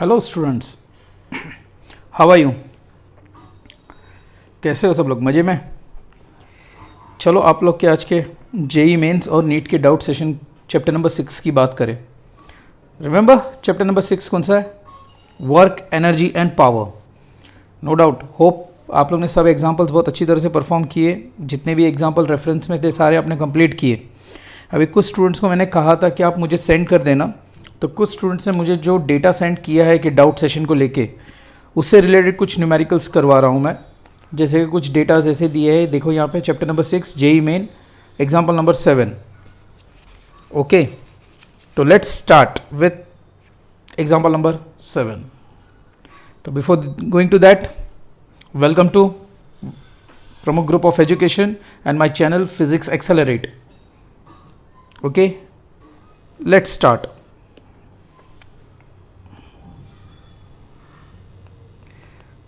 Hello students, how are you? कैसे हो सब लोग? मज़े में? चलो आप लोग के आज के जेई मेंस और नीट के डाउट सेशन चैप्टर नंबर 6 की बात करें। रिमेंबर चैप्टर नंबर 6 कौन सा है? Work, energy and power. No doubt, hope आप लोग ने सब एग्जांपल्स बहुत अच्छी तरह से परफॉर्म किए। जितने भी एग्जांपल रेफरेंस में थे सारे आपने कंप्लीट किए। अभी कुछ स्टूडेंट्स को मैंने कहा था कि आप मुझे सेंड कर देना, तो कुछ स्टूडेंट्स ने मुझे जो डेटा सेंड किया है कि डाउट सेशन को लेके, उससे रिलेटेड कुछ न्यूमेरिकल्स करवा रहा हूँ मैं। जैसे कि कुछ डेटाज ऐसे दिए हैं, देखो यहाँ पे chapter number 6 JEE main example number 7। Okay, तो let's start with example number 7। तो before going to that, welcome to Pramukh group of education and my channel physics accelerate. Okay, let's start.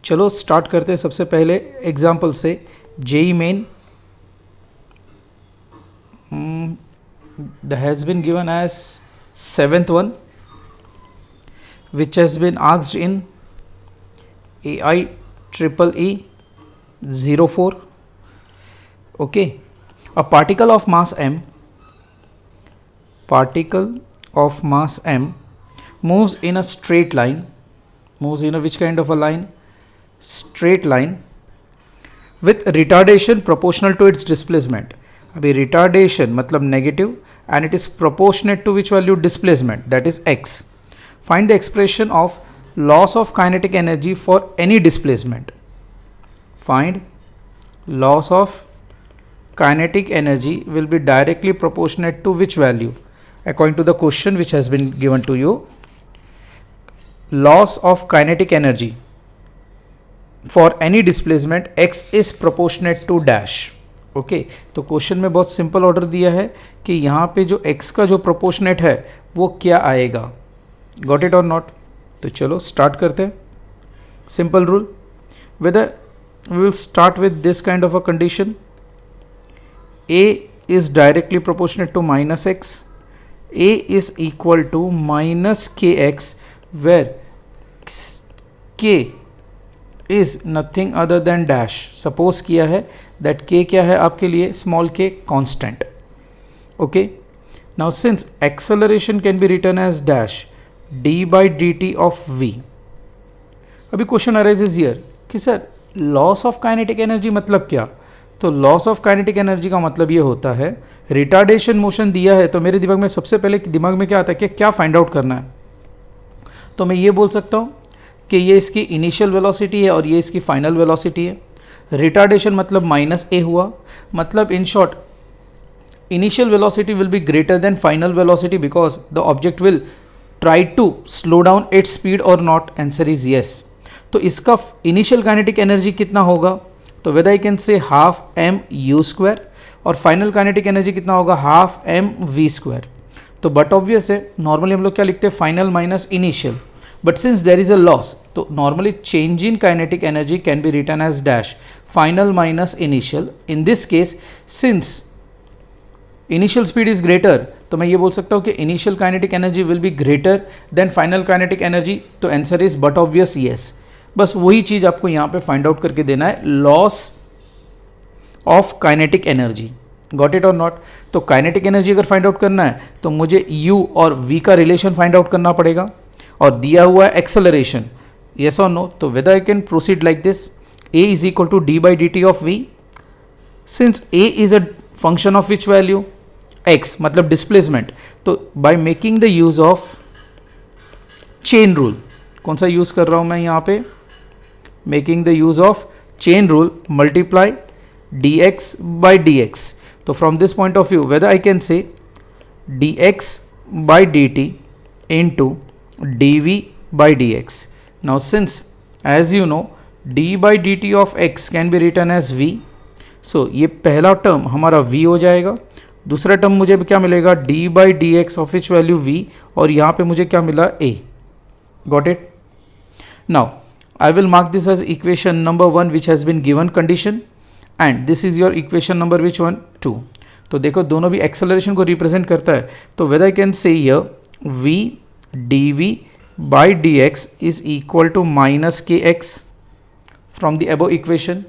चलो स्टार्ट करते हैं सबसे पहले एग्जाम्पल से। JEE main has been given as 7th one, which has been asked in AIEEE 04. Okay, a particle of mass m moves in a straight line. Moves in a which kind of a line? Straight line with retardation proportional to its displacement. अभी retardation मतलब negative and it is proportionate to which value? Displacement, that is x. Find the expression of loss of kinetic energy for any displacement. Find loss of kinetic energy will be directly proportionate to which value? According to the question which has been given to you, loss of kinetic energy for any displacement x is proportionate to dash. Okay, तो question में बहुत simple order दिया है कि यहाँ पे जो x का जो प्रोपोर्शनेट है वो क्या आएगा। गॉट इट और नॉट? तो चलो स्टार्ट करते हैं। Simple rule, whether we will start with this kind of a condition. a is directly proportionate to minus x, a is equal to minus kx, where k is nothing other than dash। Suppose किया है that k क्या है आपके लिए? Small k, constant। okay, now since acceleration can be written as dash d by dt of v, अभी question arises here कि sir loss of kinetic energy मतलब क्या? तो लॉस ऑफ काइनेटिक एनर्जी का मतलब ये होता है, रिटार्डेशन मोशन दिया है तो मेरे दिमाग में सबसे पहले दिमाग में क्या आता है कि क्या फाइंड आउट करना है। तो मैं ये बोल सकता हूँ कि ये इसकी इनिशियल वेलोसिटी है और ये इसकी फाइनल वेलोसिटी है। रिटार्डेशन मतलब माइनस ए हुआ, मतलब in short initial velocity will be greater than final velocity because the object will try to slow down its speed और नॉट। Answer is yes. तो इसका इनिशियल काइनेटिक एनर्जी कितना होगा? तो whether I can say half M U square, और final kinetic energy कितना होगा? Half M V square. तो बट ऑब्वियस है, नॉर्मली हम लोग क्या लिखते हैं? Final minus initial. But since there is a loss, तो normally change in kinetic energy can be written as dash final minus initial. In this case, since initial speed is greater, तो मैं ये बोल सकता हूँ कि initial kinetic energy will be greater than final kinetic energy. तो answer is but obvious yes. बस वही चीज़ आपको यहाँ पे find out करके देना है, loss of kinetic energy. Got it or not? तो kinetic energy अगर find out करना है तो मुझे u और v का relation find out करना पड़ेगा, और दिया हुआ है एक्सेलरेशन। यस और नो? तो whether I can proceed like this, a is equal to D by D T of v। Since a is a function of which value? x, मतलब displacement. तो by making the use of chain rule, कौन सा use कर रहा हूं मैं यहाँ पे? Making the use of chain rule, multiply dx by dx। तो from this point of view whether I can से dx by dt into dv by dx. Now since as you know d by dt of x can be written as v, so ये पहला term हमारा v हो जाएगा। दूसरा term मुझे क्या मिलेगा? d by dx of which value v, और यहाँ पे मुझे क्या मिला? a। Got it? Now I will mark this as equation number 1 which has been given condition, and this is your equation number which one? 2। तो देखो दोनों भी एक्सेलरेशन को रिप्रेजेंट करता है। तो whether I can say here v dv by dx is equal to minus kx from the above equation.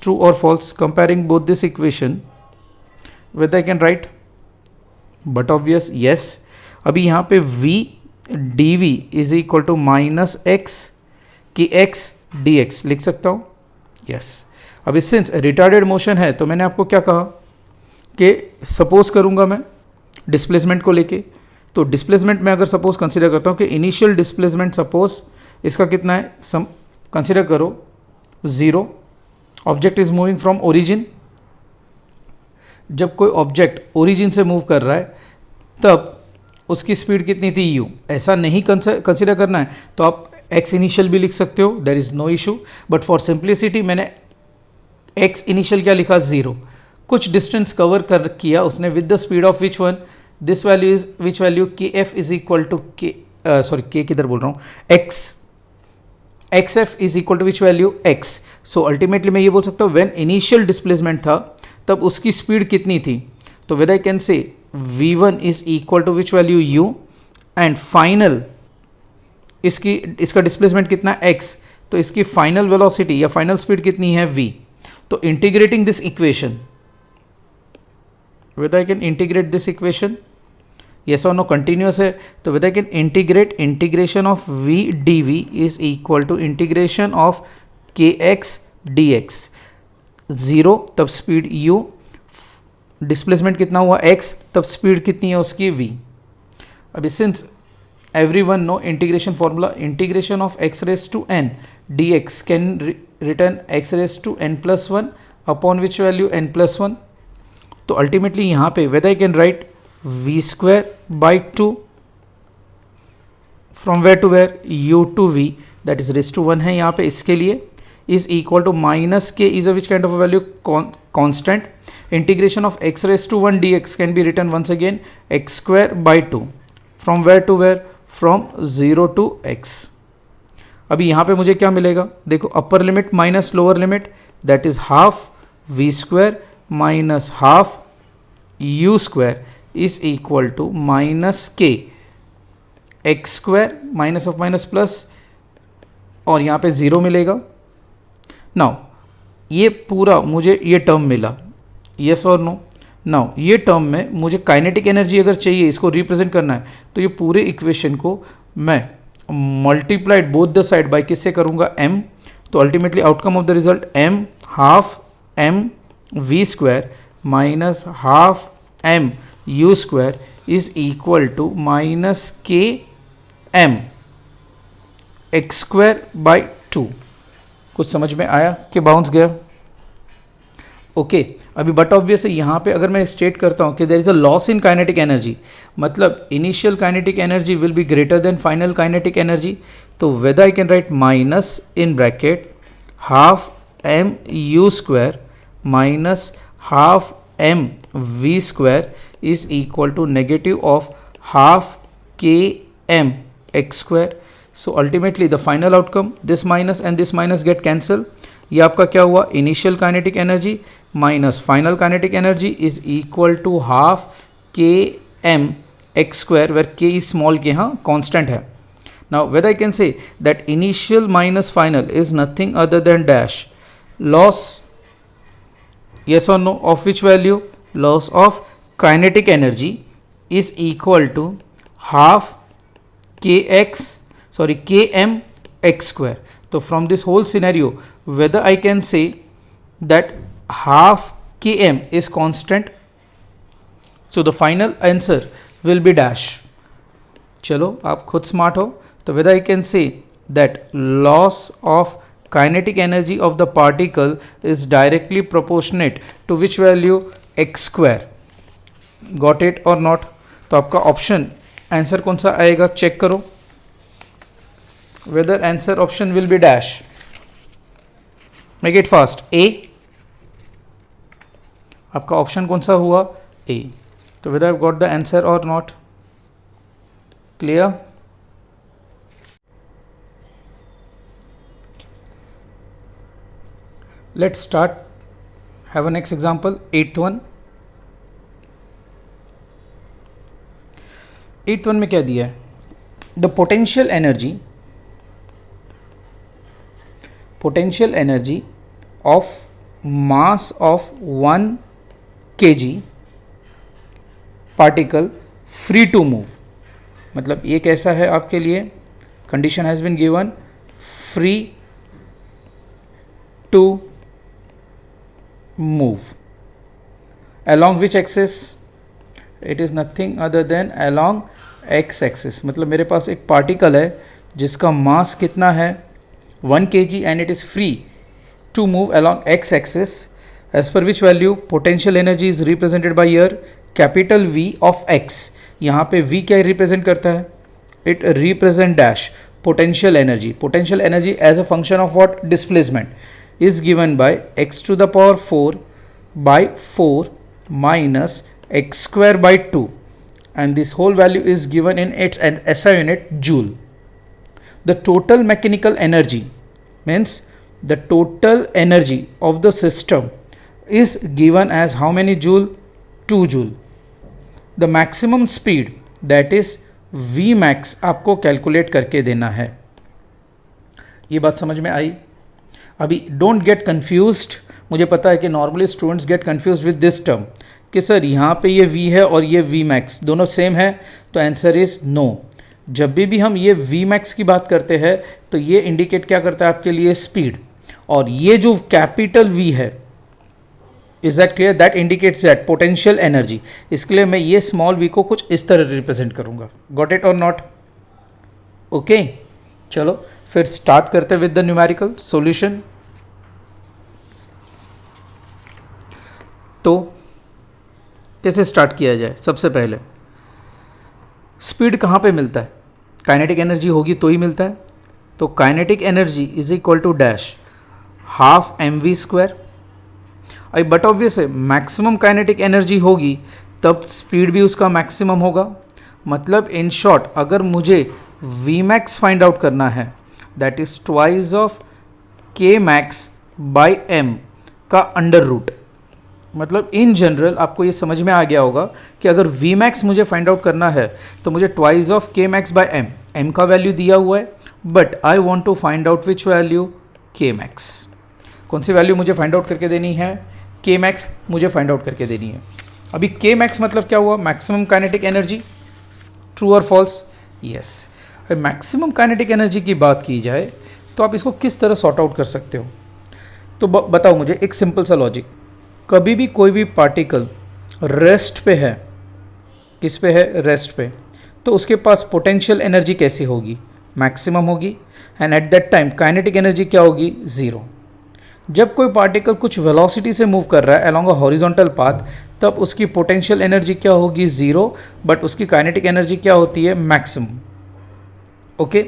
True or false? Comparing both this equation, whether I can write, but obvious yes. अभी यहाँ पे v dv is equal to minus x kx dx लिख सकता हूँ, yes. अभी since retarded motion है तो मैंने आपको क्या कहा कि सपोज करूँगा मैं डिस्प्लेसमेंट को लेके, तो डिस्प्लेसमेंट में अगर सपोज कंसिडर करता हूँ कि इनिशियल डिस्प्लेसमेंट सपोज इसका कितना है, सम कंसिडर करो 0, object is moving from origin. जब कोई ऑब्जेक्ट ओरिजिन से मूव कर रहा है तब उसकी स्पीड कितनी थी u. ऐसा नहीं कंसिडर करना है तो आप x इनिशियल भी लिख सकते हो, there is no issue, but for simplicity मैंने x इनिशियल क्या लिखा 0. कुछ डिस्टेंस कवर कर किया उसने with the speed of which one, this value is which value kf is equal to k, sorry k किधर बोल रहा हूँ, xf is equal to which value x. So ultimately मैं ये बोल सकता हूँ व्हेन इनिशियल डिस्प्लेसमेंट था तब उसकी स्पीड कितनी थी, तो whether I can say v1 is equal to which value u and final इसका डिस्प्लेसमेंट कितना x, तो इसकी फाइनल वेलोसिटी या फाइनल स्पीड कितनी है v. तो integrating this equation, whether I can integrate this equation, yes or no, continuous है, तो whether I can integrate, integration of v dv is equal to integration of kx dx. 0 तब speed u, displacement कितना हुआ x, तब speed कितनी है उसकी v. अभी since everyone know integration formula, integration of x raised to n dx can return x raised to n plus 1 upon which value n plus 1. तो ultimately यहाँ पे whether I can write V square by 2 from where to where u to v, that is raise to 1 है यहाँ पे इसके लिए, is equal to minus K is a which kind of a value constant. Integration of x raise to 1 dx can be written once again x square by 2 from where to where, from 0 to x. अभी यहाँ पे मुझे क्या मिलेगा, देखो upper limit minus lower limit, that is half v square minus half u square is equal to minus K x square minus of minus plus, और यहाँ पे 0 मिलेगा. नाउ ये पूरा मुझे ये टर्म मिला, यस और नो. नाउ ये टर्म में मुझे काइनेटिक एनर्जी अगर चाहिए, इसको रिप्रेजेंट करना है, तो ये पूरे इक्वेशन को मैं multiplied both the side by किससे करूँगा, m. तो ultimately outcome of the result m हाफ m v square minus half m u square is equal to minus K m X square by 2. कुछ समझ में आया कि बाउंस गया? ओके अभी बट ऑब्वियस है यहाँ पे अगर मैं स्टेट करता हूँ कि there is a loss in kinetic energy, मतलब initial kinetic energy will be greater than final kinetic energy, तो whether I can write minus in bracket half m u square minus half m v square is equal to negative of half km x square. So ultimately the final outcome, this minus and this minus get cancel. ये आपका क्या हुआ, initial kinetic energy minus final kinetic energy is equal to half km x square where k is small k, हाँ constant है. Now whether I can say that initial minus final is nothing other than dash loss, yes or no, of which value, loss of kinetic energy is equal to half km x square. So from this whole scenario, whether I can say that half km is constant, so the final answer will be dash. चलो आप खुद smart हो, तो whether I can say that loss of kinetic energy of the particle is directly proportionate to which value, x square. Got it और not? तो आपका option answer कौन सा आएगा, चेक करो. Whether answer option will be dash, make it fast. A आपका option कौन सा हुआ, ए. तो whether I got the answer और not, clear? Let's start, have a next example, 8th one. 8th one में क्या दिया है, the potential energy of mass of 1 kg particle free to move, मतलब ये कैसा है आपके लिए, condition has been given free to move along which axis, it is nothing other than along x axis, मतलब मेरे पास एक पार्टिकल है जिसका मास कितना है 1 kg and it is free to move along x axis, as per which value potential energy is represented by here capital V of x. यहाँ पे V क्या रिप्रेजेंट करता है, it represent dash potential energy as a function of what, displacement is given by x to the power 4 by 4 minus x square by 2, and this whole value is given in its SI unit joule. The total mechanical energy means the total energy of the system is given as how many joule, 2 joule. The maximum speed, that is V max, आपको calculate करके देना है. ये बात समझ में आई? अभी don't get confused. मुझे पता है कि normally students get confuse with this term कि सर यहाँ पे ये V है और ये V max दोनों सेम है, तो आंसर इज नो. जब भी हम ये V max की बात करते हैं तो ये इंडिकेट क्या करता है आपके लिए, स्पीड, और ये जो कैपिटल V है, is that clear, that indicates that potential energy. इसके लिए मैं ये स्मॉल v को कुछ इस तरह रिप्रेजेंट करूंगा. गॉट इट और नॉट? ओके, चलो फिर स्टार्ट करते हैं विद द न्यूमेरिकल सॉल्यूशन. तो कैसे स्टार्ट किया जाए? सबसे पहले स्पीड कहाँ पे मिलता है, काइनेटिक एनर्जी होगी तो ही मिलता है. तो kinetic energy is equal to dash half mv square. अभी बट ऑब्वियस है, मैक्सिमम काइनेटिक एनर्जी होगी तब स्पीड भी उसका मैक्सिमम होगा. मतलब इन शॉर्ट अगर मुझे v max फाइंड आउट करना है, that is twice of k max by m का अंडर रूट. मतलब इन जनरल आपको ये समझ में आ गया होगा कि अगर v max मुझे फाइंड आउट करना है तो मुझे twice of k max by m, m का वैल्यू दिया हुआ है, but I want to find out which value, k max. कौन सी वैल्यू मुझे फाइंड आउट करके देनी है, k max मुझे फाइंड आउट करके देनी है. अभी k max मतलब क्या हुआ, मैक्सिमम काइनेटिक एनर्जी. ट्रू और false? Yes. Maximum kinetic energy की बात की जाए तो आप इसको किस तरह सॉर्ट आउट कर सकते हो? तो बताओ मुझे एक सिंपल सा लॉजिक. कभी भी कोई भी पार्टिकल रेस्ट पे है, किस पे है, रेस्ट पे, तो उसके पास पोटेंशियल एनर्जी कैसी होगी, मैक्सिमम होगी. And at that time kinetic energy क्या होगी, ज़ीरो. जब कोई पार्टिकल कुछ वेलोसिटी से मूव कर रहा है अलोंग अ हॉरिजॉन्टल पाथ, तब उसकी पोटेंशियल एनर्जी क्या होगी, ज़ीरो, बट उसकी काइनेटिक एनर्जी क्या होती है, मैक्सिमम. ओके,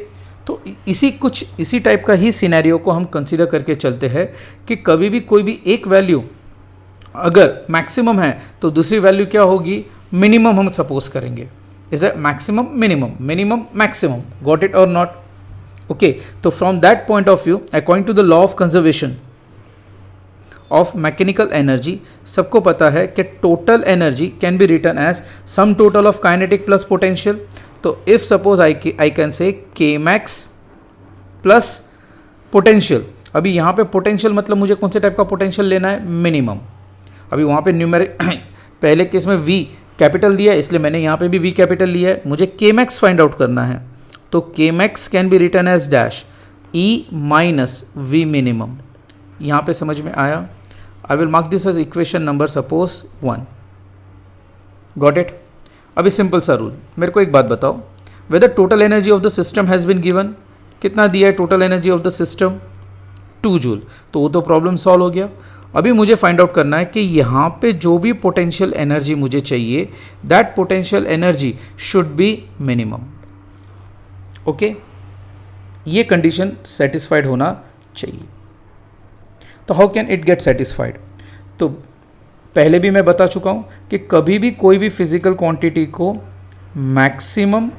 तो इसी टाइप का ही सिनेरियो को हम कंसीडर करके चलते हैं कि कभी भी कोई भी एक वैल्यू अगर मैक्सिमम है तो दूसरी वैल्यू क्या होगी, मिनिमम हम सपोज करेंगे. Is a maximum minimum, minimum maximum. Got it और नॉट? ओके, तो from that point of view, according to the law of conservation of mechanical energy, सबको पता है कि total energy can be written as sum total of kinetic plus potential. तो if suppose I can say k max plus potential. अभी यहाँ पे potential मतलब मुझे कौन से टाइप का पोटेंशियल लेना है, मिनिमम. अभी वहाँ पे न्यूमेरिक पहले केस में v कैपिटल दिया है, इसलिए मैंने यहाँ पे भी v कैपिटल लिया है. मुझे k max फाइंड आउट करना है, तो k max can be written as dash e minus v minimum. यहाँ पे समझ में आया? I will mark this as equation number suppose 1. Got it? अभी सिंपल सा रूल, मेरे को एक बात बताओ, whether total energy of the system has been given. कितना दिया है total energy of the system, 2 joule. तो वो तो प्रॉब्लम सॉल्व हो गया. अभी मुझे फाइंड आउट करना है कि यहाँ पे जो भी पोटेंशियल एनर्जी मुझे चाहिए, that potential energy should be minimum. Okay, ये कंडीशन सेटिस्फाइड होना चाहिए. तो how can it get satisfied? तो पहले भी मैं बता चुका हूँ कि कभी भी कोई भी फिजिकल क्वांटिटी को मैक्सिमम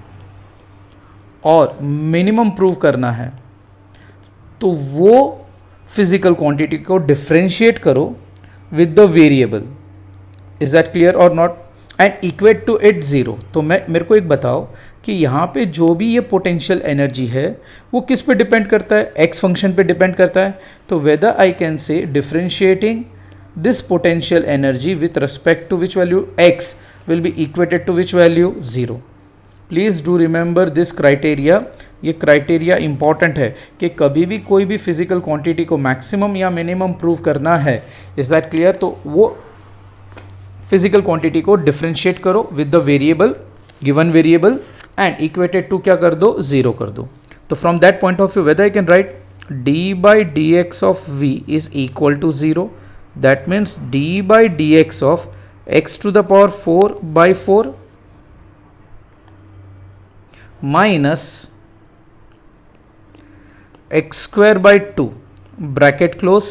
और मिनिमम प्रूव करना है तो वो फिजिकल क्वांटिटी को डिफरेंशिएट करो with the variable. Is that clear और not? And equate to it zero. तो मेरे को एक बताओ कि यहाँ पे जो भी ये पोटेंशियल एनर्जी है वो किस पे डिपेंड करता है, एक्स फंक्शन पे डिपेंड करता है। तो whether I can say differentiating this potential energy with respect to which value X will be equated to which value zero. Please do remember this criteria. ये क्राइटेरिया इंपॉर्टेंट है कि कभी भी कोई भी फिजिकल क्वांटिटी को मैक्सिमम या minimum prove करना है, इज दैट क्लियर, तो वो फिजिकल क्वांटिटी को डिफरेंशिएट करो with the variable, given variable, and equated to क्या कर दो, ज़ीरो कर दो। तो from that point of view whether I can write D by D x of V is equal to zero. That means D by D x of X to the power 4/4 minus x square by 2 bracket close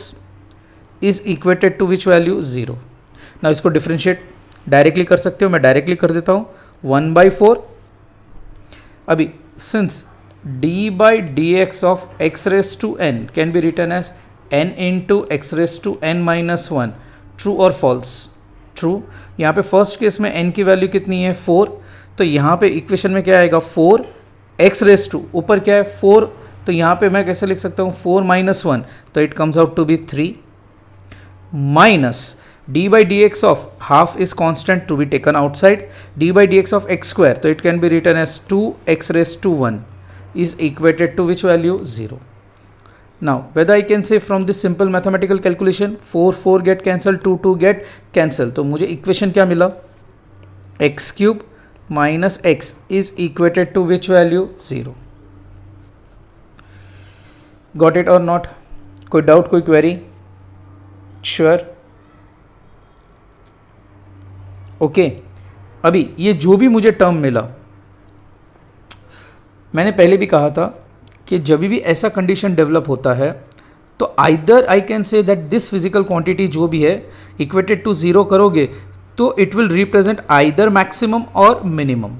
is equated to which value, zero. ना इसको differentiate directly कर सकते हो, मैं directly कर देता हूँ 1/4। अभी since D by D x of X raise to N can be written as n into X raise to n minus 1, true और फॉल्स, ट्रू। यहाँ पे फर्स्ट केस में n की वैल्यू कितनी है, 4, तो यहाँ पे इक्वेशन में क्या आएगा 4 एक्स रेस टू, ऊपर क्या है 4, तो यहाँ पे मैं कैसे लिख सकता हूँ 4 माइनस 1, तो it comes out to be 3 minus d by dx of half is constant to be taken outside, d by dx of x square, so it can be written as 2x raised to 1 is equated to which value, 0. Now whether I can say from this simple mathematical calculation 4 get cancelled, 2 get cancelled, तो मुझे equation क्या मिला, x cube minus x is equated to which value, 0. Got it or not? कोई doubt, कोई query? Sure, okay. अभी ये जो भी मुझे टर्म मिला, मैंने पहले भी कहा था कि जब भी ऐसा कंडीशन डेवलप होता है तो either I can say that this physical quantity जो भी है इक्वेटेड टू ज़ीरो करोगे तो it will represent either maximum और मिनिमम।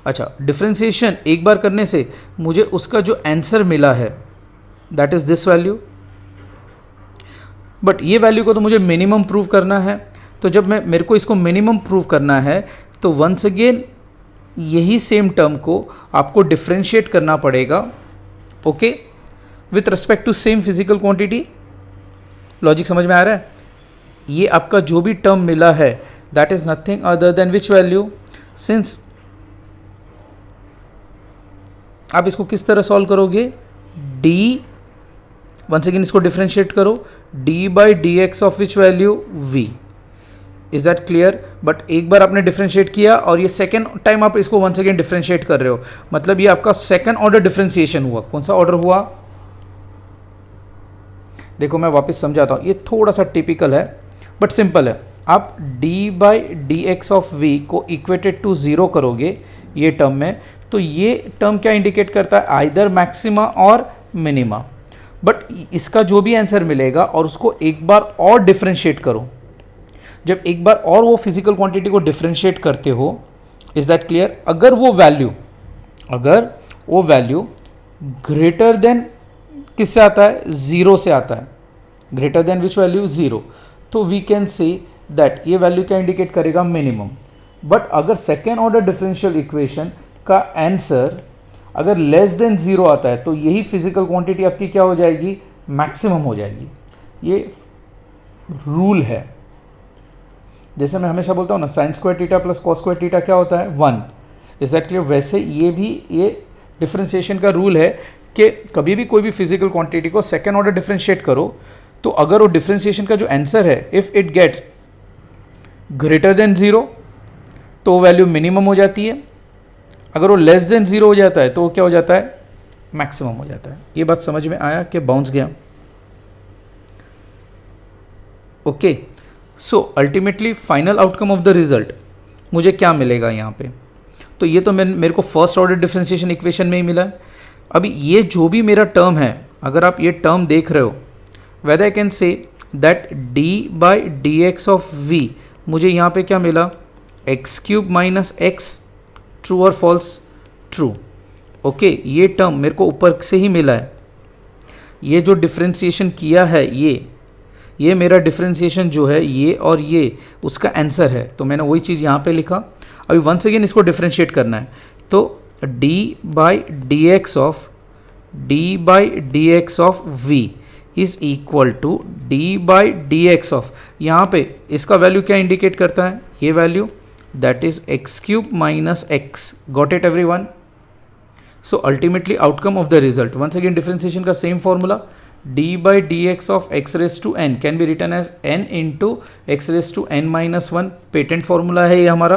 अच्छा, डिफ्रेंसिएशन एक बार करने से मुझे उसका जो आंसर मिला है that is this value, but ये वैल्यू को तो मुझे मिनिमम प्रूव करना है। तो जब मेरे को इसको मिनिमम प्रूव करना है तो वंस अगेन यही सेम टर्म को आपको डिफरेंशिएट करना पड़ेगा, okay, with respect to same physical quantity. Logic समझ में आ रहा है? ये आपका जो भी टर्म मिला है that is nothing other than which value, since आप इसको किस तरह सॉल्व करोगे, डी, वंस अगेन इसको डिफरेंशिएट करो, d by D x of which value, v. Is that clear? But एक बार आपने डिफरेंशिएट किया और ये सेकेंड टाइम आप इसको वंस अगेन डिफरेंशिएट कर रहे हो, मतलब ये आपका सेकेंड ऑर्डर डिफरेंशिएशन हुआ। कौन सा ऑर्डर हुआ? देखो मैं वापस समझाता हूँ, ये थोड़ा सा टिपिकल है बट सिंपल है। आप d by D x of v को इक्वेटेड टू ज़ीरो करोगे ये टर्म में, तो ये टर्म क्या इंडिकेट करता है, आइदर मैक्सिमा और मिनिमा। बट इसका जो भी आंसर मिलेगा और उसको एक बार और डिफरेंशिएट करो, जब एक बार और वो फिजिकल क्वांटिटी को डिफरेंशिएट करते हो, इज दैट क्लियर, अगर वो वैल्यू ग्रेटर देन किससे आता है, ज़ीरो से आता है, greater than which value, zero, तो वी कैन से दैट ये वैल्यू क्या इंडिकेट करेगा, मिनिमम। बट अगर सेकेंड ऑर्डर डिफरेंशियल इक्वेशन का आंसर अगर लेस देन ज़ीरो आता है तो यही फिजिकल क्वांटिटी आपकी क्या हो जाएगी, मैक्सिमम हो जाएगी। ये रूल है, जैसे मैं हमेशा बोलता हूँ ना, sine square theta plus cos square theta क्या होता है, 1। Is that clear? वैसे ये भी ये डिफरेंशिएशन का रूल है कि कभी भी कोई भी फिजिकल क्वांटिटी को सेकेंड ऑर्डर डिफरेंशिएट करो तो अगर वो डिफरेंशिएशन का जो आंसर है if it gets greater than zero तो वैल्यू मिनिमम हो जाती है, अगर वो लेस देन ज़ीरो हो जाता है तो वो क्या हो जाता है, मैक्सिमम हो जाता है। ये बात समझ में आया कि बाउंस गया? Okay, so ultimately final outcome of the result मुझे क्या मिलेगा यहाँ पे, तो ये तो मेरे को फर्स्ट ऑर्डर डिफरेंशिएशन इक्वेशन में ही मिला है। अभी ये जो भी मेरा टर्म है, अगर आप ये टर्म देख रहे हो, whether I can say that d by D x of v, मुझे यहाँ पे क्या मिला, x cube minus x, true और फॉल्स, ट्रू। ओके, ये टर्म मेरे को ऊपर से ही मिला है, ये जो डिफरेंशिएशन किया है ये मेरा डिफ्रेंशिएशन जो है ये और ये उसका आंसर है, तो मैंने वही चीज़ यहाँ पे लिखा। अभी वंस अगेन इसको डिफ्रेंशिएट करना है, तो d by D x of v is equal to d by D x of, यहाँ पे इसका वैल्यू क्या इंडिकेट करता है, ये value that is X cube minus X. Got it everyone? So ultimately outcome of the result, once again differentiation का same formula, d by D x of X raise to n can be written as n into X raise to n minus one. Patent formula है ये हमारा।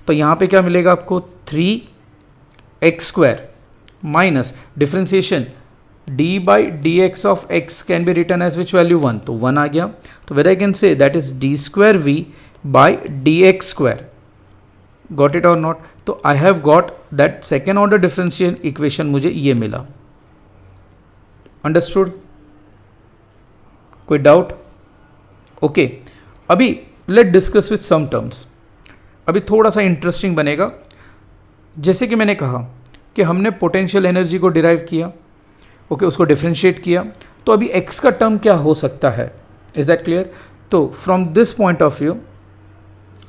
तो यहाँ पे क्या मिलेगा आपको, 3x square minus differentiation d by D x of x can be written as which value 1, तो 1 आ गया। तो where I can say that is d square v by D x square. Got it और not? तो I have got that second order differential equation, मुझे ये मिला। Understood? कोई डाउट? ओके, अभी let discuss with some terms. अभी थोड़ा सा इंटरेस्टिंग बनेगा। जैसे कि मैंने कहा कि हमने पोटेंशियल एनर्जी को डिराइव किया, ओके, उसको डिफरेंशिएट किया, तो अभी x का टर्म क्या हो सकता है? Is that clear? तो from this point of view,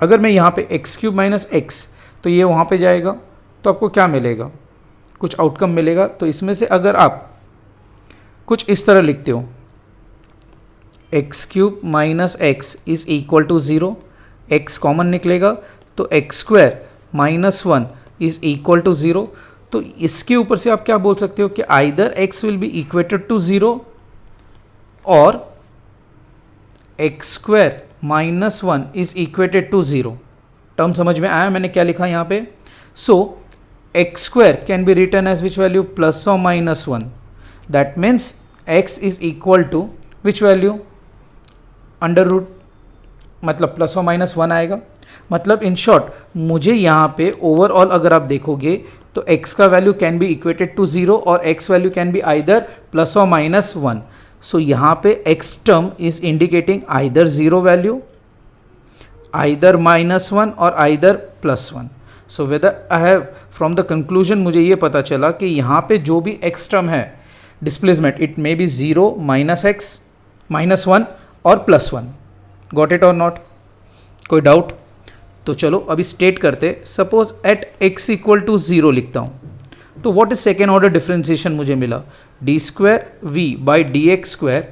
अगर मैं यहाँ पे एक्स क्यूब माइनस एक्स, तो ये वहाँ पे जाएगा, तो आपको क्या मिलेगा, कुछ आउटकम मिलेगा। तो इसमें से अगर आप कुछ इस तरह लिखते हो, x cube minus x is equal to 0, x common निकलेगा, तो x square minus 1 is equal to 0। तो इसके ऊपर से आप क्या बोल सकते हो कि either x will be equated to 0 और X square minus 1 is equated to 0। Term समझ में आया मैंने क्या लिखा यहाँ पे? So X square can be written as which value, plus और minus 1। That means x is equal to which value, under root, मतलब प्लस और माइनस 1 आएगा। मतलब इन शॉर्ट मुझे यहाँ पे ओवरऑल अगर आप देखोगे तो x का value can be equated to 0 और x value can be either plus और माइनस 1। सो यहाँ पे x term is indicating either 0 value, either minus 1 और either plus 1। So whether I have, from the conclusion मुझे ये पता चला कि यहाँ पे जो भी x टर्म है displacement, it may be 0, minus x, minus 1 और प्लस 1। गॉट इट और नॉट? कोई डाउट? तो चलो अभी स्टेट करते। Suppose at x equal to 0 लिखता हूँ, तो what is second order differentiation मुझे मिला, d square v by D x square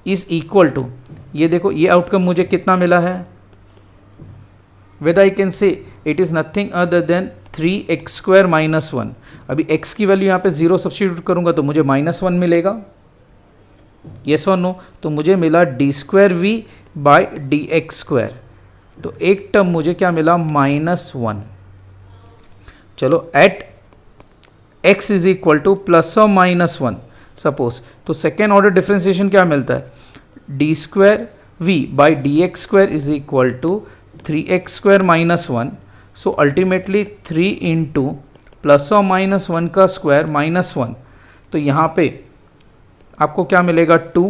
is equal to, ये देखो ये आउटकम मुझे कितना मिला है, whether I can say it is nothing other then 3x square minus 1। अभी x की वैल्यू यहाँ पे 0 सब्स्टिट्यूट करूँगा तो मुझे माइनस 1 मिलेगा, येस और नो? तो मुझे मिला d square v by D x square. तो एक टर्म मुझे क्या मिला, माइनस 1। चलो at x is equal to plus और माइनस 1 सपोज, तो सेकेंड ऑर्डर डिफरेंशिएशन क्या मिलता है, d square v by D x square is equal to 3x square minus 1। So ultimately 3 into plus और माइनस 1 का स्क्वायर माइनस 1। तो यहाँ पे आपको क्या मिलेगा, 2,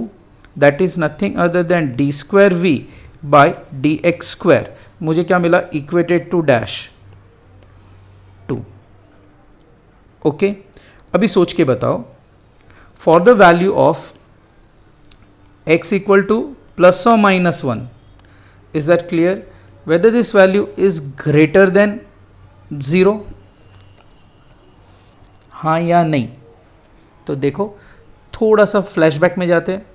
that is nothing other than d square v by D x square. मुझे क्या मिला, इक्वेटेड टू डैश 2। ओके, अभी सोच के बताओ, for the value of x equal to plus और minus 1, is that clear, whether this value is greater than 0, हाँ या नहीं? तो देखो थोड़ा सा फ्लैशबैक में जाते हैं।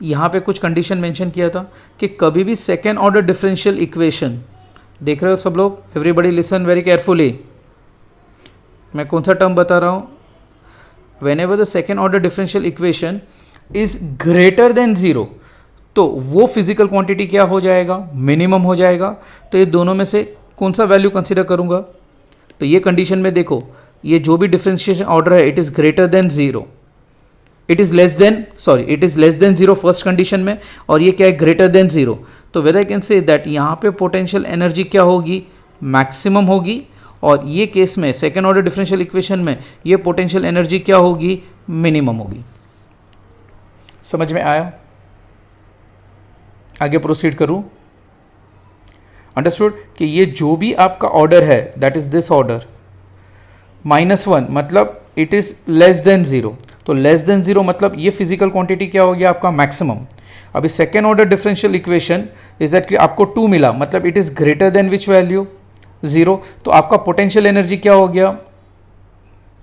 यहाँ पे कुछ कंडीशन मेंशन किया था कि कभी भी सेकेंड ऑर्डर डिफरेंशियल इक्वेशन, देख रहे हो सब लोग, एवरीबडी लिसन वेरी केयरफुली, मैं कौन सा टर्म बता रहा हूँ, when ever the second order differential equation is greater than 0, तो वो फिजिकल क्वांटिटी क्या हो जाएगा, मिनिमम हो जाएगा। तो ये दोनों में से कौन सा वैल्यू कंसीडर करूँगा, तो ये कंडीशन में देखो, ये जो भी डिफरेंशिएशन ऑर्डर है it is greater than 0, it is less than 0 first condition में, और ये क्या है, ग्रेटर देन 0। तो whether I can say that यहाँ पे पोटेंशियल एनर्जी क्या होगी, मैक्सिमम होगी, और ये केस में सेकेंड ऑर्डर डिफरेंशियल इक्वेशन में ये पोटेंशियल एनर्जी क्या होगी, मिनिमम होगी। समझ में आया? आगे प्रोसीड करूँ? अंडरस्टूड कि ये जो भी आपका ऑर्डर है दैट इज दिस ऑर्डर, -1 मतलब इट इज़ लेस देन 0, तो लेस देन 0 मतलब ये फिजिकल क्वांटिटी क्या हो गया आपका, मैक्सिमम। अभी second order differential equation is that कि आपको 2 मिला, मतलब it is greater than which value 0, तो आपका पोटेंशियल एनर्जी क्या हो गया,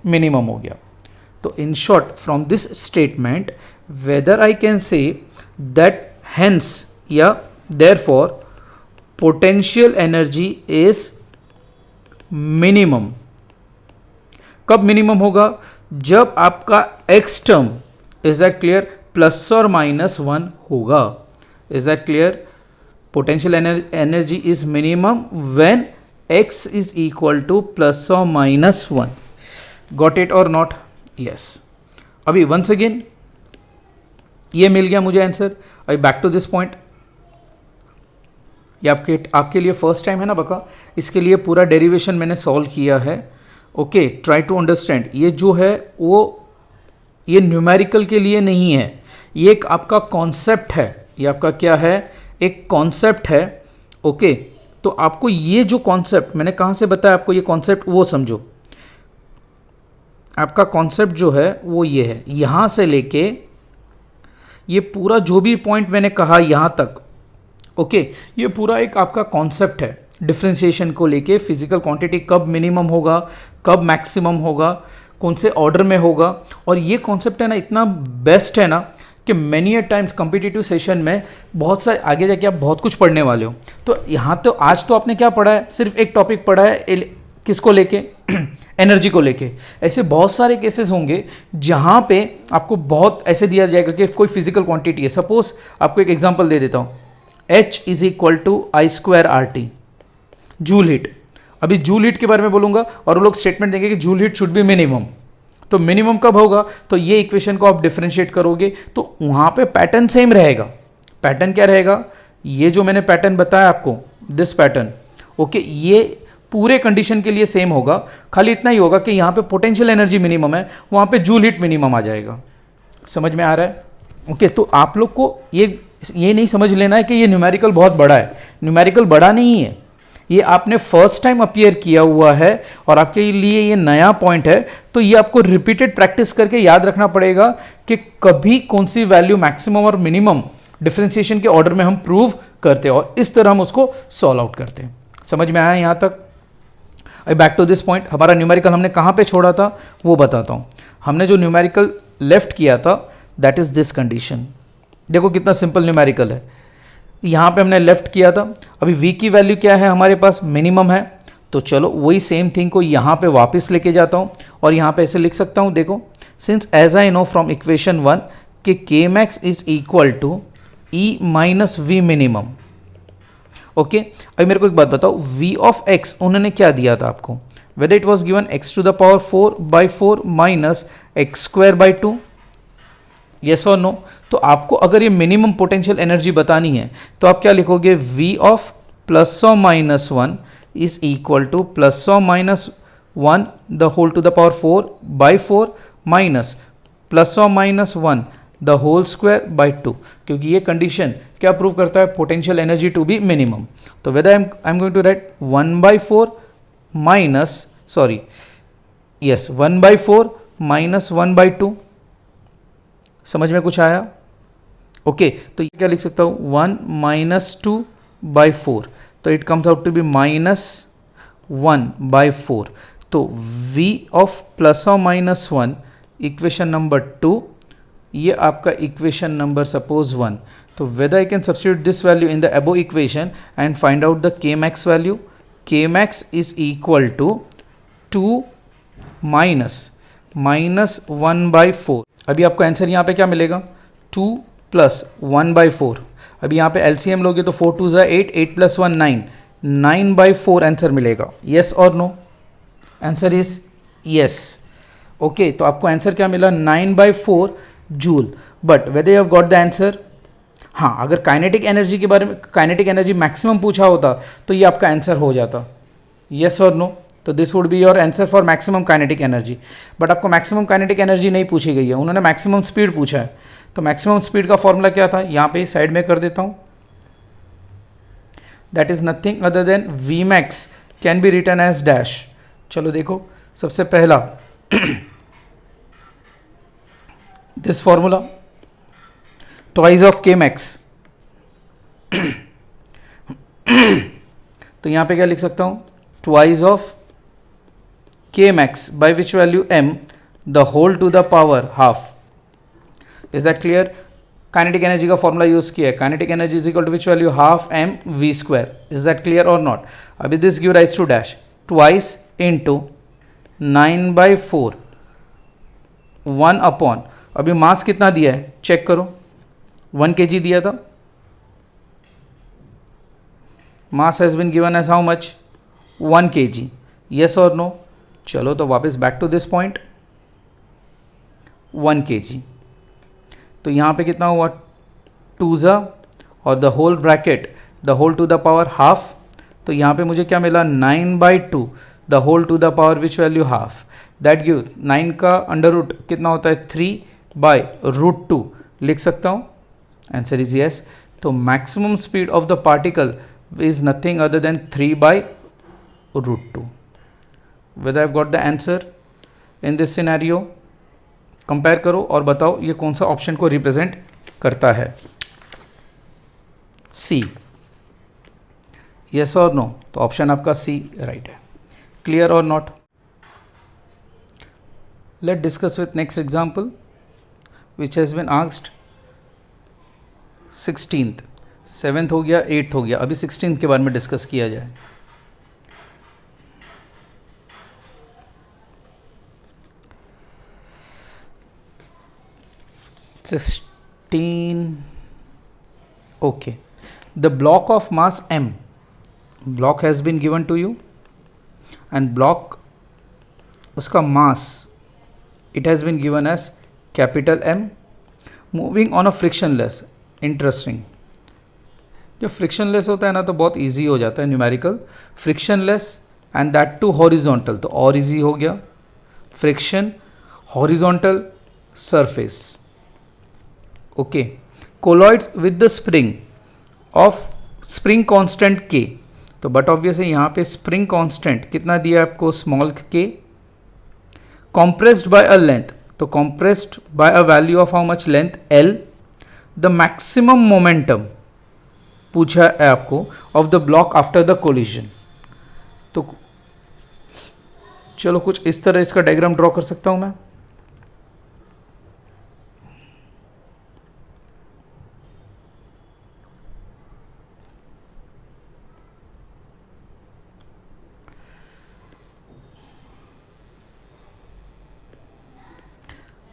मिनिमम हो गया. तो in short from this statement whether I can say that hence या therefore potential energy is minimum. कब मिनिमम होगा, जब आपका x term, is that clear, plus और माइनस 1 होगा. Is that clear, potential energy is minimum when x is equal to plus और minus 1. Got it और not? Yes. अभी once again ये मिल गया मुझे आंसर. अभी बैक टू दिस पॉइंट, ये आपके लिए फर्स्ट टाइम है ना बका, इसके लिए पूरा डेरिवेशन मैंने सॉल्व किया है. Okay, try to understand. ये जो है वो ये न्यूमेरिकल के लिए नहीं है, ये एक आपका कॉन्सेप्ट है. ये आपका क्या है, एक कॉन्सेप्ट है. ओके, तो आपको ये जो कॉन्सेप्ट मैंने कहाँ से बताया आपको, ये कॉन्सेप्ट वो समझो. आपका कॉन्सेप्ट जो है वो ये है, यहाँ से लेके ये पूरा जो भी पॉइंट मैंने कहा यहाँ तक. ओके, ये पूरा एक आपका कॉन्सेप्ट है डिफरेंशिएशन को लेके. फिजिकल क्वांटिटी कब मिनिमम होगा, कब मैक्सिमम होगा, कौन से ऑर्डर में होगा. और ये कॉन्सेप्ट है ना इतना बेस्ट है ना कि many a times competitive session में बहुत सारे आगे जाके आप बहुत कुछ पढ़ने वाले हो. तो यहाँ तो आज तो आपने क्या पढ़ा है, सिर्फ एक टॉपिक पढ़ा है, किसको लेके, एनर्जी को लेके. ऐसे बहुत सारे केसेस होंगे जहाँ पे आपको बहुत ऐसे दिया जाएगा कि कोई फिजिकल क्वांटिटी है. सपोज आपको एक एग्जांपल दे देता हूँ, H is equal to I square R t, joule heat. अभी जूल हीट के बारे में बोलूंगा और वो लोग स्टेटमेंट देंगे कि joule heat should be minimum. तो मिनिमम कब होगा, तो ये इक्वेशन को आप डिफरेंशिएट करोगे तो वहाँ पे पैटर्न सेम रहेगा. पैटर्न क्या रहेगा, ये जो मैंने पैटर्न बताया आपको, दिस पैटर्न. ओके, ये पूरे कंडीशन के लिए सेम होगा. खाली इतना ही होगा कि यहाँ पे पोटेंशियल एनर्जी मिनिमम है, वहाँ पे जूल हीट मिनिमम आ जाएगा. समझ में आ रहा है? ओके, तो आप लोग को ये नहीं समझ लेना है कि ये न्यूमेरिकल बहुत बड़ा है. न्यूमेरिकल बड़ा नहीं है, ये आपने फर्स्ट टाइम अपीयर किया हुआ है और आपके लिए ये नया पॉइंट है. तो ये आपको रिपीटेड प्रैक्टिस करके याद रखना पड़ेगा कि कभी कौन सी वैल्यू मैक्सिमम और मिनिमम डिफरेंशिएशन के ऑर्डर में हम प्रूव करते हैं और इस तरह हम उसको सॉल्व आउट करते हैं. समझ में आया यहाँ तक? बैक टू दिस पॉइंट, हमारा न्यूमेरिकल हमने कहाँ पे छोड़ा था वो बताता हूँ. हमने जो न्यूमेरिकल लेफ्ट किया था दैट इज दिस कंडीशन. देखो कितना सिंपल न्यूमेरिकल है. यहाँ पे हमने लेफ्ट किया था. अभी v की वैल्यू क्या है हमारे पास, मिनिमम है. तो चलो वही सेम थिंग को यहाँ पे वापस लेके जाता हूँ और यहाँ पे ऐसे लिख सकता हूँ. देखो, since as I know from equation 1 कि k max is equal to e minus v minimum. Okay, अभी मेरे को एक बात बताओ, v ऑफ x उन्होंने क्या दिया था आपको, whether it was given x to the power 4/4 minus x square by 2, yes और नो. तो आपको अगर ये मिनिमम पोटेंशियल एनर्जी बतानी है तो आप क्या लिखोगे, v ऑफ प्लस और minus 1 is equal to plus और minus 1 the whole to the power 4/4 minus plus और minus 1 the whole square by 2, क्योंकि ये कंडीशन क्या प्रूव करता है, potential energy to be minimum. तो whether I am going to write 1/4 minus, sorry yes 1/4 minus 1/2. समझ में कुछ आया? ओके, तो ये क्या लिख सकता हूँ, 1 माइनस 2/4, तो it comes out to be minus 1/4. तो v ऑफ प्लस और माइनस 1 इक्वेशन नंबर 2, ये आपका इक्वेशन नंबर सपोज 1. तो whether I can substitute this value in the above equation and find out the k max value. K max is equal to 2 minus 1/4. अभी आपको answer यहाँ पे क्या मिलेगा, 2 प्लस 1/4. अभी यहाँ पे एलसीएम लोगे तो 4 2 ज़ा 8, 8 प्लस 1 9, 9/4 आंसर मिलेगा. यस और no? Answer is yes. Okay, तो आपको आंसर क्या मिला, 9/4 joule. But whether you have got the answer. हाँ, अगर काइनेटिक एनर्जी के बारे में, काइनेटिक एनर्जी मैक्सिमम पूछा होता तो ये आपका आंसर हो जाता. यस और नो? तो this would be your answer for maximum kinetic energy. But आपको मैक्सिमम काइनेटिक एनर्जी नहीं पूछी गई है, उन्होंने मैक्सिमम स्पीड पूछा है. तो मैक्सिमम स्पीड का फॉर्मूला क्या था, यहाँ पे साइड में कर देता हूँ. That is nothing other than v max can be written as dash. चलो देखो, सबसे पहला this formula twice of k max. तो यहाँ पे क्या लिख सकता हूँ, twice of k max by which value m the whole to the power half. Is that clear? Kinetic energy का फॉर्मूला यूज किया है, kinetic energy is equal to which value half m v square. Is that clear और not? अभी this give rise to dash twice into 9/4 1 upon, अभी mass कितना दिया है check करो, 1 kg दिया था. Mass has been given as how much, 1 kg. Yes और नो? चलो तो वापस back to this point, 1 kg. तो यहाँ पे कितना हुआ, 2 और the whole bracket the whole to the power half. तो यहाँ पे मुझे क्या मिला, 9/2 the whole to the power which value half. That give 9 का अंडर रूट कितना होता है, 3/√2 लिख सकता हूँ. Answer is yes. तो maximum speed of the particle is nothing other than 3/√2. Whether I've got the answer in this scenario? Compare करो और बताओ ये कौन सा ऑप्शन को रिप्रेजेंट करता है. सी. यस और नो? तो ऑप्शन आपका सी राइट है. क्लियर और not? Late discuss with next example which has been asked. 16th, 7th हो गया, 8th हो गया, अभी 16th के बारे में डिस्कस किया जाए. Okay, the block of mass m, block has been given to you and block उसका mass it has been given as capital M, moving on a frictionless. Interesting. जो frictionless होता है ना तो बहुत easy हो जाता है numerical. frictionless and that too horizontal, तो और easy हो गया. friction, horizontal surface. Okay. Collides with the spring of spring constant k. तो बट ऑब्वियस है यहाँ पे स्प्रिंग कांस्टेंट कितना दिया आपको, small k. Compressed by a length, तो compressed by a value of how much, length l. The maximum momentum पूछा है आपको of the block after the collision. तो चलो कुछ इस तरह इसका डायग्राम ड्रॉ कर सकता हूं मैं.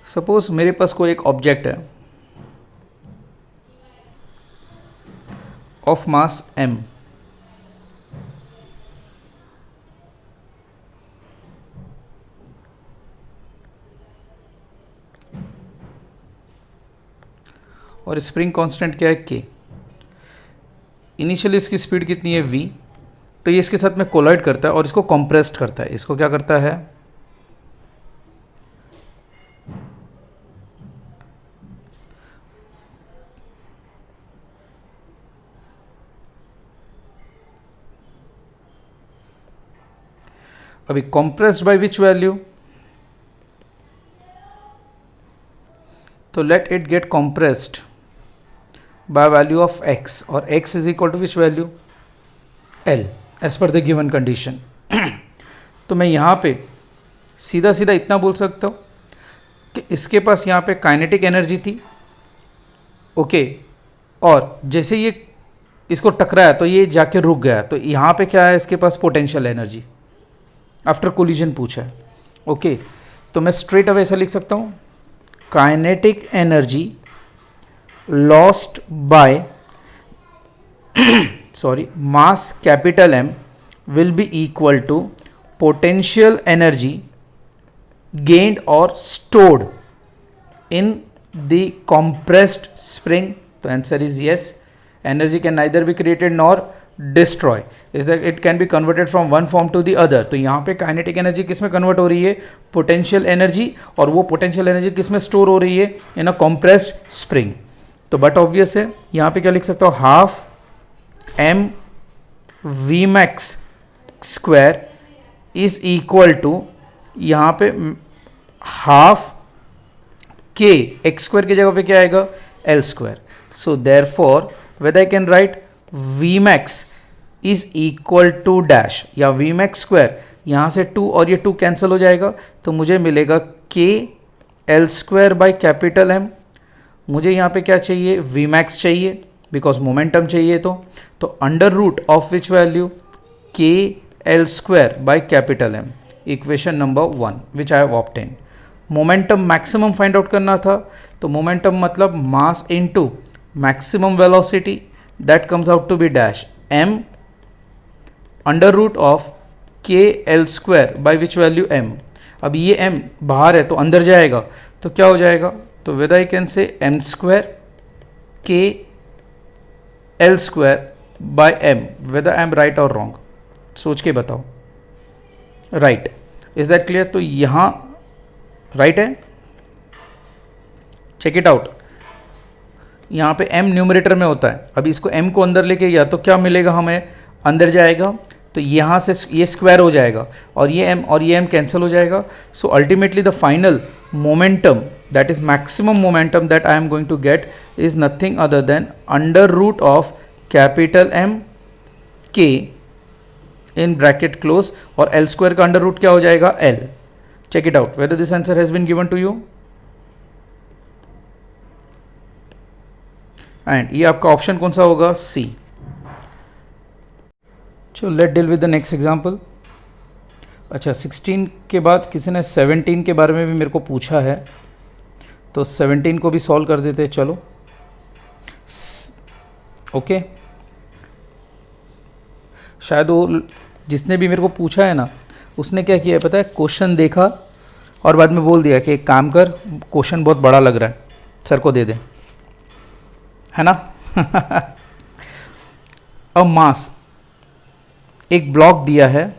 सपोज मेरे पास कोई एक ऑब्जेक्ट है ऑफ मास m, और स्प्रिंग कांस्टेंट क्या है k. इनिशियली इसकी स्पीड कितनी है v. तो ये इसके साथ में कोलाइड करता है और इसको कंप्रेस्ड करता है. इसको क्या करता है, अभी compressed by which value, तो let it get compressed by value of x और x is equal to which value, L as per the given condition. तो मैं यहाँ पे सीधा सीधा इतना बोल सकता हूँ कि इसके पास यहाँ पे काइनेटिक एनर्जी थी, ओके, और जैसे ये इसको टकराया तो ये जाके रुक गया. तो यहाँ पे क्या है, इसके पास पोटेंशियल एनर्जी आफ्टर कोलिजन पूछा है. ओके, तो मैं स्ट्रेट अवे ऐसा लिख सकता हूँ, kinetic energy lost by sorry mass capital M will be equal to potential energy gained और stored in the compressed spring. तो answer is yes. Energy can neither be created nor destroy, is that it can be converted from one form to the other. तो यहाँ पे kinetic energy किस में convert हो रही है, पोटेंशियल एनर्जी, और वो पोटेंशियल एनर्जी किस में स्टोर हो रही है, इन अ कंप्रेस्ड स्प्रिंग. तो बट ऑब्वियस है यहाँ पे क्या लिख सकता हूँ, half m v max square is equal to यहाँ पे हाफ k, x स्क्वायर की जगह पे क्या आएगा, l square. So therefore whether I can write v max is equal to dash या वी मैक्स स्क्वायर, यहाँ से 2 और ये 2 कैंसिल हो जाएगा तो मुझे मिलेगा K L square by capital M. मुझे यहाँ पे क्या चाहिए, वी मैक्स चाहिए बिकॉज मोमेंटम चाहिए, तो under root of which value, K L square by capital M, equation number 1 which I have obtain. Momentum maximum find out करना था, तो मोमेंटम मतलब mass into maximum velocity, that comes out to be dash M under root of K L square by which value M. अब ये M बाहर है तो अंदर जाएगा तो क्या हो जाएगा, तो whether I can say M square K L square by M, whether I am right or wrong, सोच के बताओ। Right, is that clear? तो यहां राइट है, चेक इट आउट। यहां पे m न्यूमरेटर में होता है, अभी इसको m को अंदर लेके गया तो क्या मिलेगा हमें, अंदर जाएगा तो यहां से ये स्क्वायर हो जाएगा और ये m और ये m कैंसिल हो जाएगा। So ultimately the final momentum, that is maximum momentum that I am going to get, is nothing other than under root of capital M K in bracket close, और L square का under root क्या हो जाएगा, L। check it out whether this answer has been given to you, and ये आपका option कौन सा होगा, C। चलो let deal with the next example. अच्छा 16 के बाद किसी ने 17 के बारे में भी मेरे को पूछा है, तो 17 को भी सॉल्व कर देते हैं। चलो ओके, शायद वो जिसने भी मेरे को पूछा है ना, उसने क्या किया है पता है, क्वेश्चन देखा और बाद में बोल दिया कि एक काम कर, क्वेश्चन बहुत बड़ा लग रहा है, सर को दे दे, है ना। अब मास, एक ब्लॉक दिया है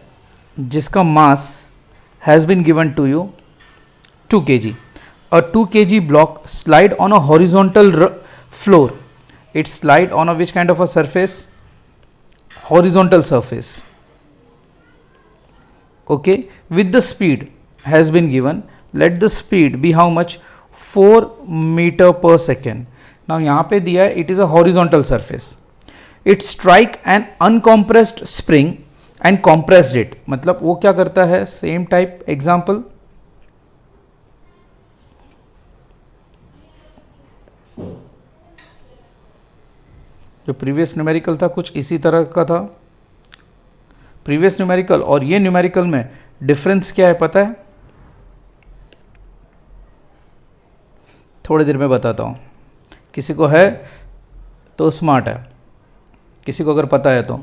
जिसका mass has been given to you 2 kg। A 2 kg block slide on a horizontal floor. It slide on a which kind of a surface? Horizontal surface. Okay, with the speed has been given. Let the speed be how much? 4 meter per second. Now यहाँ पे दिया है it is a horizontal surface. It strike an uncompressed spring and compressed it. मतलब वो क्या करता है, same type example. जो प्रीवियस न्यूमेरिकल था कुछ इसी तरह का था। प्रीवियस न्यूमेरिकल और ये न्यूमेरिकल में डिफरेंस क्या है पता है, थोड़ी देर में बताता हूँ। किसी को है तो स्मार्ट है, किसी को अगर पता है तो।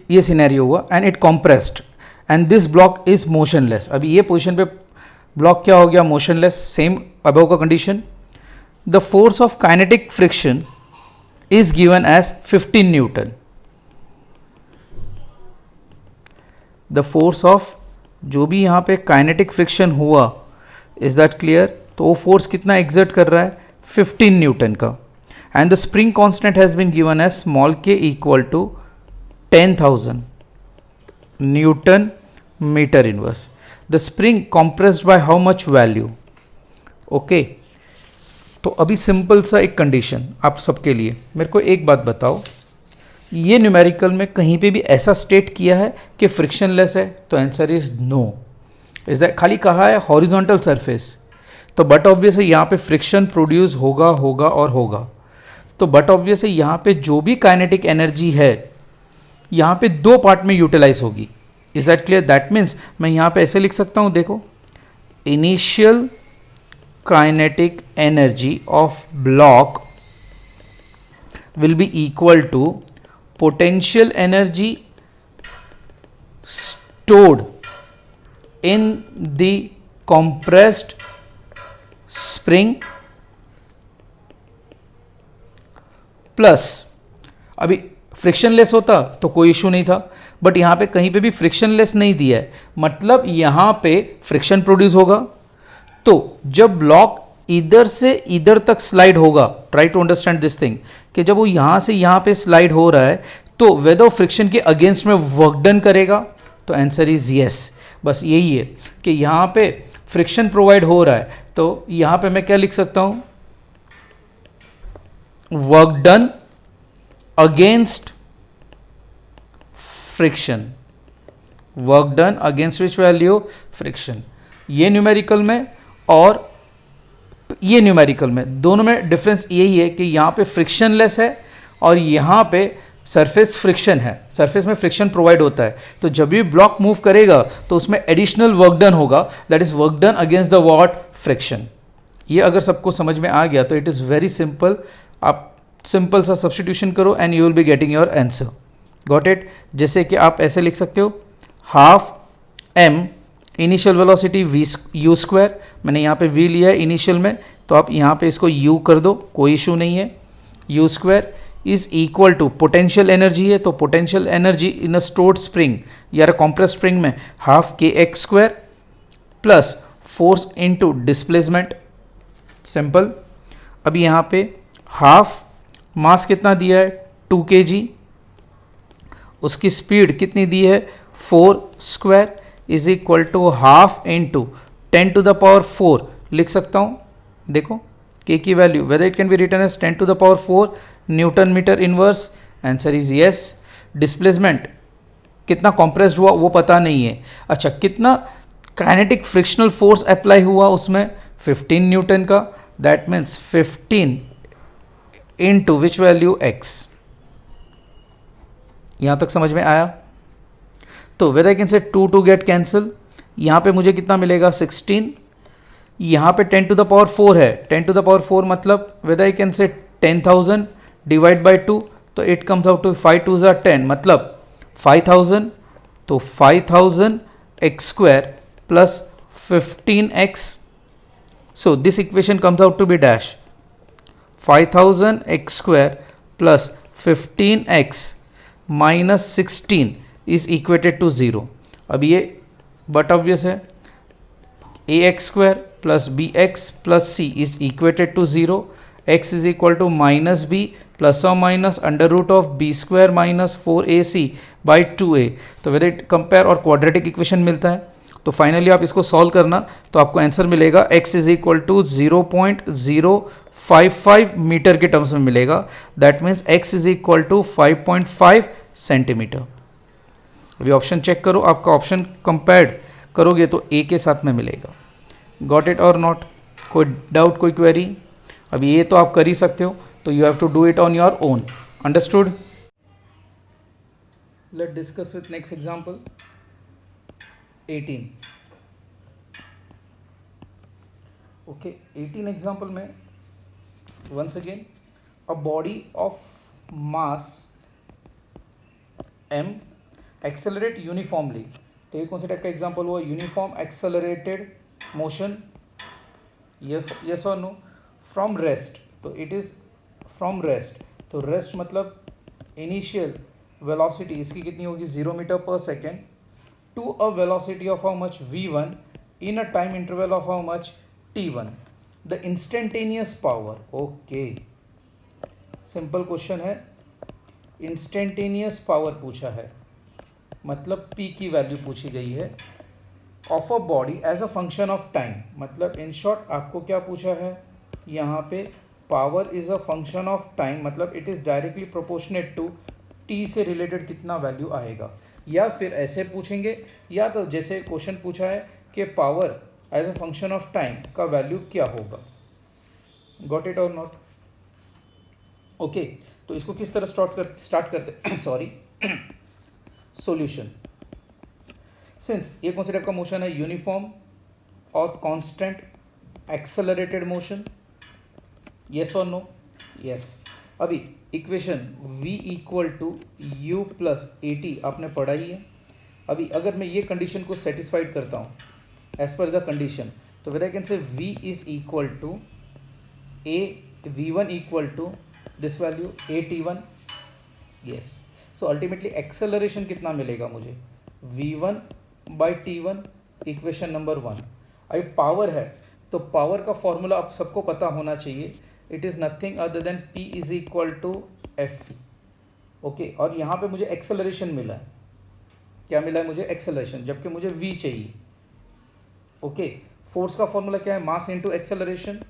ये सिनेरियो हुआ and it compressed and this block is motionless. अभी ये पोजीशन पे ब्लॉक क्या हो गया, मोशनलेस, सेम अबव का condition. The force of kinetic friction is given as 15 newton. The force of जो भी यहाँ पे काइनेटिक फ्रिक्शन हुआ, इज दैट क्लियर? तो वो फोर्स कितना एग्जर्ट कर रहा है, 15 न्यूटन का। And the spring constant has been given as small k equal to 10,000 Newton meter inverse. The spring compressed by how much value? Okay, तो अभी सिंपल सा एक कंडीशन आप सबके लिए। मेरे को एक बात बताओ, ये न्यूमेरिकल में कहीं पे भी ऐसा स्टेट किया है कि फ्रिक्शनलेस है? तो answer is no. Is that खाली कहा है हॉरिजॉन्टल सरफेस, तो बट ऑब्वियस है यहाँ पे फ्रिक्शन प्रोड्यूस होगा होगा और होगा। तो बट ऑब्वियस है यहाँ पे जो भी काइनेटिक एनर्जी है यहाँ पे 2 पार्ट में यूटिलाइज होगी। Is that clear? That means मैं यहाँ पे ऐसे लिख सकता हूँ, देखो, initial kinetic energy of block will be equal to potential energy stored in the compressed spring plus, अभी फ्रिक्शनलेस होता तो कोई इशू नहीं था, बट यहाँ पे कहीं पे भी फ्रिक्शनलेस नहीं दिया है, मतलब यहाँ पे फ्रिक्शन प्रोड्यूस होगा। तो जब ब्लॉक इधर से इधर तक स्लाइड होगा, try to understand this thing, कि जब वो यहाँ से यहाँ पे स्लाइड हो रहा है तो वेदर फ्रिक्शन के अगेंस्ट में वर्क डन करेगा, तो आंसर इज यस। बस यही है कि यहाँ पे फ्रिक्शन प्रोवाइड हो रहा है, तो यहाँ पे मैं क्या लिख सकता हूँ, work done against friction, work done against which value, friction. ये न्यूमेरिकल में और ये न्यूमेरिकल में, दोनों में डिफरेंस यही है कि यहाँ पे फ्रिक्शनलेस है और यहाँ पे सरफेस फ्रिक्शन है, सरफेस में फ्रिक्शन प्रोवाइड होता है। तो जब भी ब्लॉक मूव करेगा तो उसमें एडिशनल वर्क डन होगा, that is work done against the what, friction. ये अगर सबको समझ में आ गया तो इट इज़ वेरी सिंपल। आप सिंपल सा सब्स्टिट्यूशन करो and you will be getting your answer. Got it? जैसे कि आप ऐसे लिख सकते हो, half m initial velocity v u square, मैंने यहाँ पे वी लिया है इनिशियल में, तो आप यहाँ पे इसको यू कर दो, कोई इशू नहीं है। U square is equal to potential energy है, तो potential energy in a stored spring या कॉम्प्रेस स्प्रिंग में half k x square plus force into displacement, simple. अभी यहाँ पे हाफ मास कितना दिया है, 2 kg, उसकी स्पीड कितनी दी है, 4 square is equal to half into 10 to the power 4 लिख सकता हूँ। देखो के की वैल्यू, whether it can be written as 10 to the power 4 newton metre inverse, answer is yes. Displacement कितना कॉम्प्रेस्ड हुआ वो पता नहीं है। अच्छा, कितना काइनेटिक फ्रिक्शनल फोर्स अप्लाई हुआ उसमें, 15 न्यूटन का, that means 15 into which value, x. यहां तक समझ में आया? तो वेदर आई कैन से 2 to गेट कैंसिल, यहाँ पे मुझे कितना मिलेगा, 16, यहाँ पे 10 to the power 4 है, 10 to the power 4 मतलब वेदर आई कैन से 10,000 डिवाइड बाई 2, तो इट कम्स आउट टू 5 2 10, मतलब 5000, तो 5000 x square plus 15x, so this equation comes out to be dash 5000 x square plus 15x minus 16 is equated to 0। अब ये but obvious है, A X square plus B X plus C is equated to 0, x is equal to minus B plus और minus under root of B square minus 4ac by 2a। तो whether it compare or quadratic equation मिलता है, तो finally आप इसको solve करना तो आपको आंसर मिलेगा x is equal to 0.055 metre के टर्म्स में मिलेगा, that means x is equal to 5.5 centimetre. अभी ऑप्शन चेक करो, आपका ऑप्शन कंपेयर्ड करोगे तो ए के साथ में मिलेगा। गॉट इट और नॉट? कोई डाउट, कोई क्वेरी? अभी ये तो आप कर ही सकते हो, तो you have to do it on your own. Understood? Let discuss with next example 18। Okay, 18 example में once again a body of mass m accelerate uniformly, तो ये कौन से टाइप का एग्जांपल हुआ, यूनिफॉर्म एक्सेलरेटेड मोशन, यस और no, from rest, तो it is from rest, तो रेस्ट मतलब इनिशियल वेलोसिटी इसकी कितनी होगी, 0 metre per second, to a velocity of how much, v1 in a time interval of how much, t1, the instantaneous power. Okay, simple question है, instantaneous power पूछा है, मतलब p की वैल्यू पूछी गई है, of a body as a function of time, मतलब in short आपको क्या पूछा है यहाँ पे, power is a function of time, मतलब it is directly proportionate to t से रिलेटेड कितना वैल्यू आएगा, या फिर ऐसे पूछेंगे, या तो जैसे क्वेश्चन पूछा है कि power as a function of time का वैल्यू क्या होगा। गॉट इट और नॉट? ओके, तो इसको किस तरह स्टार्ट करते सॉरी सॉल्यूशन। सिंस ये कौन से टाइप का मोशन है, यूनिफॉर्म और कांस्टेंट एक्सेलरेटेड मोशन, यस और नो? यस। अभी equation v equal to u plus a t आपने पढ़ा ही है। अभी अगर मैं ये कंडीशन को सेटिस्फाइड करता हूँ एज पर द कंडीशन, तो whether I can say v is equal to a v1 equal to this value a t1, yes, so so ultimately acceleration कितना मिलेगा मुझे, v1 by T one, equation number 1। अभी power है तो power का formula अब सबको पता होना चाहिए, it is nothing other than p is equal to F. Okay, और यहाँ पे मुझे एक्सेलरेशन मिला है, क्या मिला है मुझे, एक्सेलरेशन, जबकि मुझे v चाहिए। ओके, फोर्स का फॉर्मूला क्या है, mass into acceleration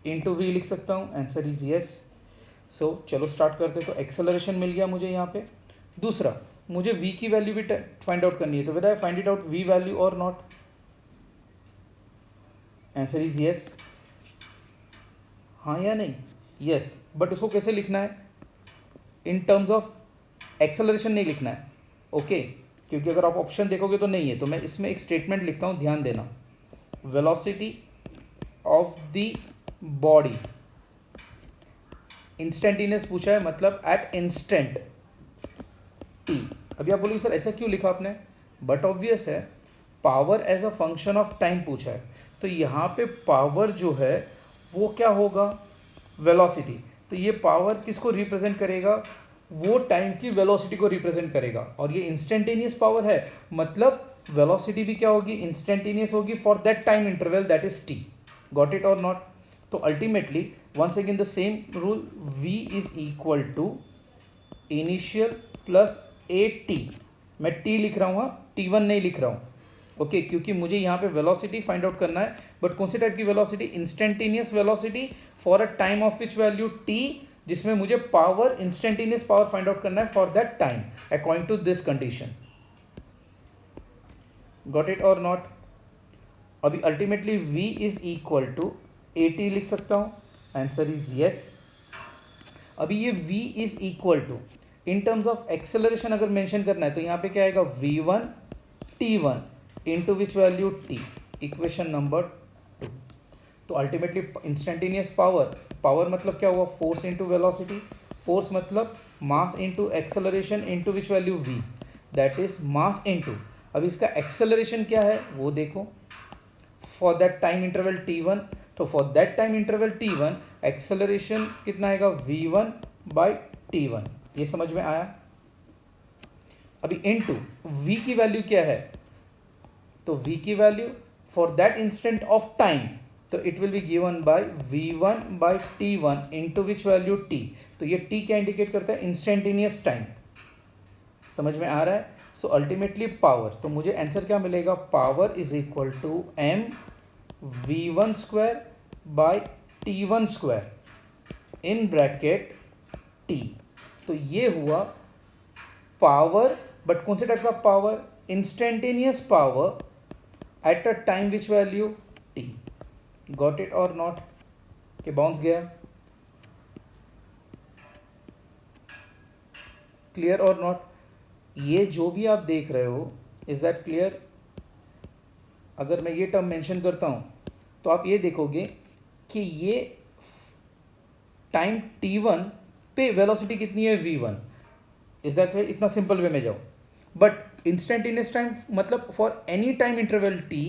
into v लिख सकता हूँ, आंसर इज यस। सो चलो स्टार्ट करते, तो एक्सेलरेशन मिल गया मुझे यहाँ पे। दूसरा, मुझे v की वैल्यू भी फाइंड आउट करनी है, तो whether I find it out v value और नॉट, आंसर इज यस, हाँ या नहीं, यस। बट इसको कैसे लिखना है, इन टर्म्स ऑफ एक्सेलरेशन नहीं लिखना है। ओके, क्योंकि अगर आप ऑप्शन देखोगे तो नहीं है, तो मैं इसमें एक स्टेटमेंट लिखता हूँ, ध्यान देना, velocity of the body, instantaneous पूछा है, मतलब एट इंस्टेंट टी। अभी आप बोलोगे सर ऐसा क्यों लिखा आपने, बट ऑब्वियस है, power as a function of time पूछा है, तो यहाँ पे पावर जो है वो क्या होगा, वेलोसिटी। तो ये पावर किसको रिप्रेजेंट करेगा, वो टाइम की वेलोसिटी को रिप्रेजेंट करेगा, और ये इंस्टेंटेनियस पावर है, मतलब वेलोसिटी भी क्या होगी, इंस्टेंटेनियस होगी for that time interval, that is t. Got it और नॉट। तो ultimately once again the same rule, v is equal to initial plus a t, मैं t लिख रहा हूँ, t1 नहीं लिख रहा हूँ। ओके, क्योंकि मुझे यहाँ पे वेलोसिटी फाइंड आउट करना है, बट कौन सी टाइप की velocity, instantaneous velocity for a time of which value t, जिसमें मुझे power, instantaneous power find out करना है for that time according to this condition. Got it और नॉट। अभी ultimately v is equal to a t लिख सकता हूँ, answer is yes. अभी ये v is equal to, in terms of acceleration अगर मेंशन करना है तो यहाँ पे क्या आएगा, v1 t1 into which value t, equation number 2। तो अल्टीमेटली इंस्टेंटेनियस पावर, पावर मतलब क्या हुआ, फोर्स इंटू वेलोसिटी, फोर्स मतलब mass into acceleration into which value v, that is mass into, अब इसका एक्सेलरेशन क्या है वो देखो, for that time interval t1, तो for that time interval t1 acceleration कितना आएगा, v1 बाई t1, ये समझ में आया। अभी इनटू v की वैल्यू क्या है, तो v की value for that instant of time, तो it will be given by v1 by t1 into which value t, तो ये t क्या इंडिकेट करता है, इंस्टेंटेनियस टाइम, समझ में आ रहा है। सो अल्टीमेटली पावर, तो मुझे आंसर क्या मिलेगा, power is equal to m v1 square by t1 square in bracket t। तो ये हुआ पावर, बट कौन से टाइप का power, instantaneous power at a time which value t। Got it और नॉट, के बाउंस गया, क्लियर और नॉट। ये जो भी आप देख रहे हो, इज दैट क्लियर। अगर मैं ये टर्म मेंशन करता हूँ तो आप ये देखोगे कि ये टाइम t1 पे वेलोसिटी कितनी है, v1, इज दैट वे, इतना सिंपल वे में जाओ। बट इंस्टेंटेनियस टाइम मतलब for any time interval t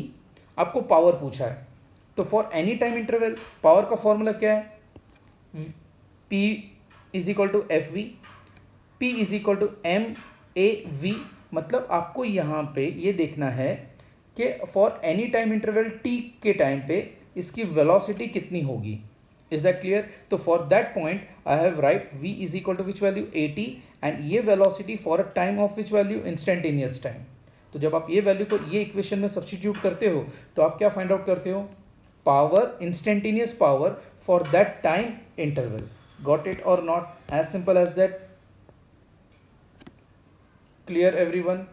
आपको पावर पूछा है, तो for any time interval power का फॉर्मूला क्या है, p is equal to F v, p is equal to m a v, मतलब आपको यहाँ पे ये देखना है कि for any time interval t के टाइम पे इसकी वेलोसिटी कितनी होगी, इज दैट क्लियर। तो for that point I have right v is equal to which value A T, and ये velocity for a time of which value, instantaneous time. तो जब आप ये वैल्यू को ये इक्वेशन में सब्सटीट्यूट करते हो तो आप क्या फाइंड आउट करते हो, power, instantaneous power for that time interval. Got it और not, as simple as that, clear everyone.